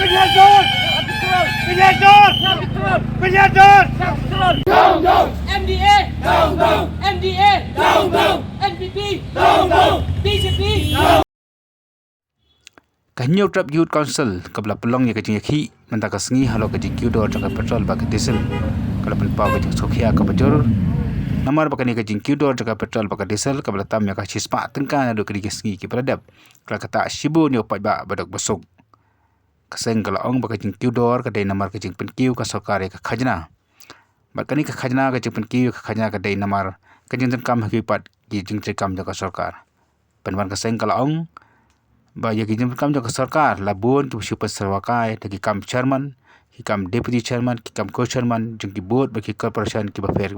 Penyadur! Penyadur! Penyadur! Down, down! MDA! Down, down! MDA! Down, down! NPP! Down, down! BJP! Khñiot Rap Youth Council kabla pelong ya kajing yakhi menta kasngi halo kajing Qdor jaka Petrol baka diesel kabla penpau kajing sokhia ka bajor namar bakani kajing Qdor jaka Petrol baka diesel kabla tam ya ka chispa tengka ado kadi kasngi ki peradap kala kata shibu ni Paidbah badak besok kaseng kala ong baka kajing Qdor kadai namar kajing penkiu ka sarkar ya ka khajna bakani ka khajna kajing penkiu ka khajna kadai namar kajing tenkam hakipat ki jing tekam jaka sarkar penwan kaseng kala ong Baya kijam kam jaka sarkar labun ki Pynsyrwa kai dagi kam chairman ki kam deputy chairman ki kam co-chairman jeng ki board bagi corporation ki bafer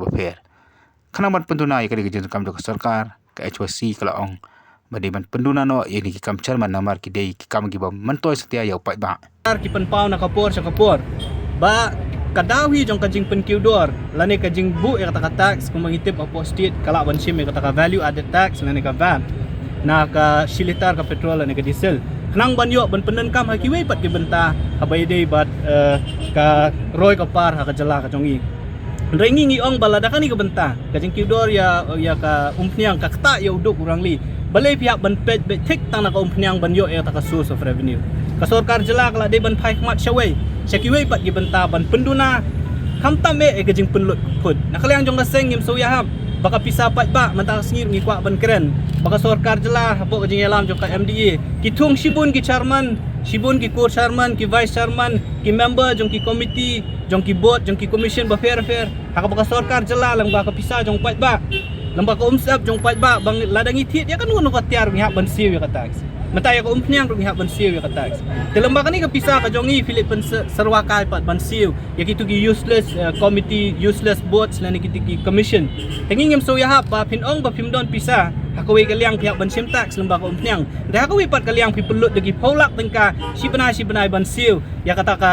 khana man penduna ya kadi kijam kam jaka sarkar ka HYC kala ong badi man penduna no yani ki kam chairman namar ki dei ki kam ki bam mantoi setia ya Paidbah ki penpau na kapor sa kapor ba kadawi jong kajing penkiudor lani kajing bu ya kata tax kumangitip apo state kala banshim ya kata value added tax lani ka VAT na ka shilitar ka petrol na ka diesel nang banyo ban penen kam hakiwe pat ki benta habay day bat ka roy ka par ha ka jala ka jongi rengi ngi ong balada kani ka benta kajing Qdor ya ka umpniang ka kta ya uduk kurang li balai pihak ban pet tik tang na ka umpniang banyo ya ta ka source of revenue ka sarkar jala kala day ban phai khmat shawai shakiwe pat ki benta ban penduna kamta me kajing penlut put nakalyang jong ka seng ngim soyaham baka Pisa Paidbah mantang sengir ngi kwa ban keren baka sarkar jela hapo kajing yalam jong ka MDA ki thung shibun ki chairman shibun ki co-chairman ki vice chairman ki member jong ki committee jong ki board jong ki commission ba fair haka baka sarkar jela lang baka Pisa jong Paidbah lang baka umsap jong Paidbah bang ladangi tit ya kan wono ka tiar ngi hak ban siu ya ka tax mataya ko umpnyang ngi hak ban siu ya ka tax telamba kani ka Pisa ka jongi Pynsyrwa kai pat ban siu ya kitu ki useless committee useless boards lani ki commission tengingem so ya hap ba pinong ba pimdon Pisa hakawi kaliang pihak ban sim tax lamba ko umpnyang dah hakawi pat kaliang pipelut dagi polak tengka sibnai ban siu ya kata ka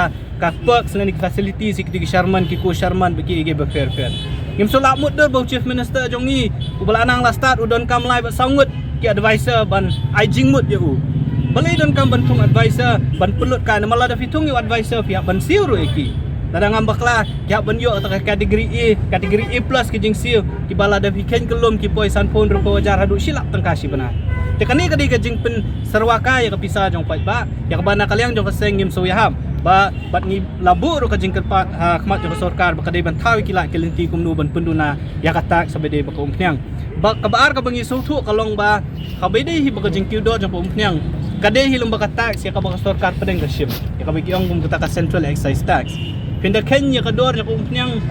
perks lani facilities ki chairman ki co-chairman bagi ge ba fair ngem so lak mudder ba chief minister jongi ubalanang la start udon kam lai ba sangut ki advisor ban aijing mut ya u balai don kam ban thung advisor ban pelut ka namala da fitung yu advisor pihak ban siu ro eki dadang ambakla pihak ban yo atau kategori A plus ki jing siu ki bala da fiken kelum ki poi san pon ro wajar hadu silap tengkasi benar tekani kadi ka jing Pynsyrwa ka ya ka Pisa jong Paidbah ya ka bana kaliang jong ka sengim so yaham ba bat ngi labu ro ka jing kerpat khmat jong sarkar ba kadai ban thawi kila kelenti kumnu ban penduna ya kata sabede ba ka umpnyang ba kabaar ka bangi sutu kalong ba kabede hi ba ka jing Qdor jong umpnyang kadai hi lumba ka tax ya ka ba ka sarkar pedeng ka ship ya ka bagi ong kata ka central excise tax pinda Kenya ka dor jong umpnyang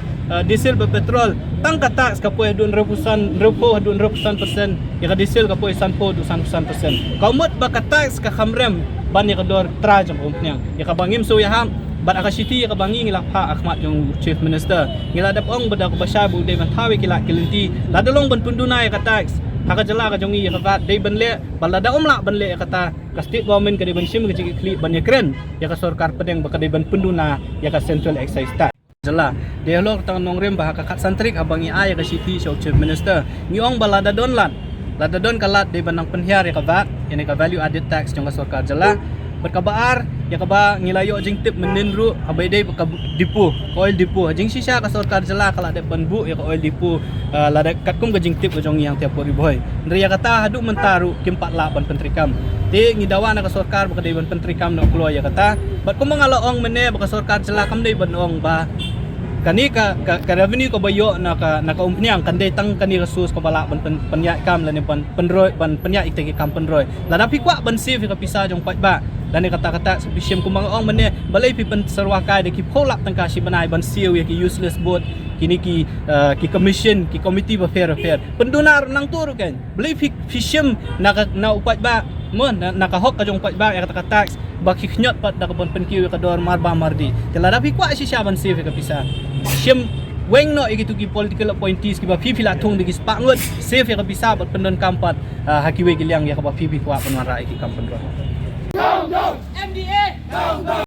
diesel ba petrol tang ka tax ka poe dun repusan persen ya ka diesel ka poe sanpo 100% kaumot ba ka tax ka khamrem ban ya ka dor tra jong umpnyang ya ka bangim so ya ham bat aka city ka bangi ngila pa akhmat jong chief minister ngila dap ong bada ko bashabu de man thawi kila kelenti ladalong ban penduna ya ka tax haka jala ka jongi ya ka VAT de ban le balada omla ban le kata ka state government ka de ban sim ka jigi kli ban ya kren ya ka sarkar pedeng ba ka de ban penduna ya ka central excise tax jala dialog tang nongrem bah ka santrik abangi ay ka city show chief minister ngiong balada don kalat de banang penhiar ya ka VAT ini ka value added tax jong ka sarkar jala berkabar ya ka ba ngilayo jing tip menenru abai dei ka dipu oil dipu jing sisa ka sarkar jala kala de banbu ya ka oil dipu lada katkum ka jing tip jong yang tiap pori boy ndri ya kata hadu mentaru kimpat la ban pentrikam ti ngidawa na ka sarkar ba ka dei ban pentrikam no kloy ya kata bat kum mangalaong mene ba ka sarkar jala kam dei ban ong ba kani ka revenue ko bayo na ka umpniang kandai tang kani resus ko bala ban penyak kam lan penroi ban penyak ikte kam penroi lada pikwa ban save ka Pisa jong Paidbah dan kata-kata spesiam kumang ong mene balai pi Pynsyrwa kai de ki polak tangka si banai ban siu ya ki useless board kini ki commission ki committee ba fair pendunar nang turu kan balai pi siam na Paidbah mon na ka hok ka jong Paidbah ya kata tax ba ki Khñiot pat da ka bon penkiu ka dor marba mardi telada pi kwa si saban save ka Pisa siam Weng no igitu ki political appointees ki ba pipi la thong de ki spangot save ya ka Pisa bat pendon kampat hakiwe ki liang ya ka ba pipi kwa penwara ki kampen ro Down, down! MDA! Down, down!